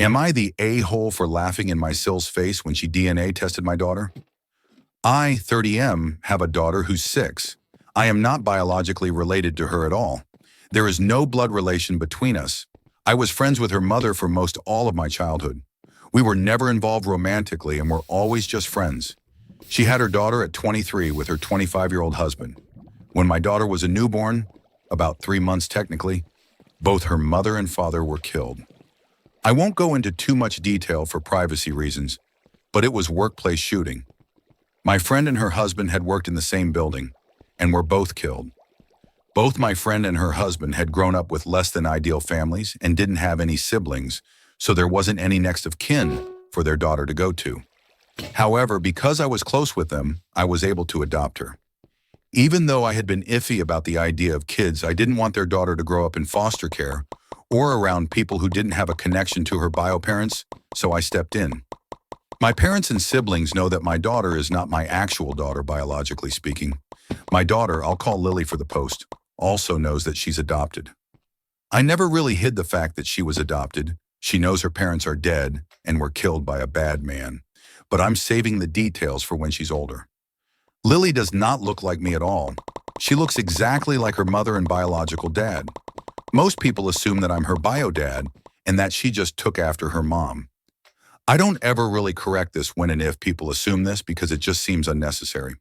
Am I the a-hole for laughing in my Sill's face when she DNA tested my daughter? I, 30M, have a daughter who's 6. I am not biologically related to her at all. There is no blood relation between us. I was friends with her mother for most all of my childhood. We were never involved romantically and were always just friends. She had her daughter at 23 with her 25-year-old husband. When my daughter was a newborn, about 3 months technically, both her mother and father were killed. I won't go into too much detail for privacy reasons, but it was workplace shooting. My friend and her husband had worked in the same building and were both killed. Both my friend and her husband had grown up with less than ideal families and didn't have any siblings, so there wasn't any next of kin for their daughter to go to. However, because I was close with them, I was able to adopt her. Even though I had been iffy about the idea of kids, I didn't want their daughter to grow up in foster care or around people who didn't have a connection to her bio parents, so I stepped in. My parents and siblings know that my daughter is not my actual daughter, biologically speaking. My daughter, I'll call Lily for the post, also knows that she's adopted. I never really hid the fact that she was adopted. She knows her parents are dead and were killed by a bad man, but I'm saving the details for when she's older. Lily does not look like me at all. She looks exactly like her mother and biological dad. Most people assume that I'm her bio dad and that she just took after her mom. I don't ever really correct this when and if people assume this because it just seems unnecessary.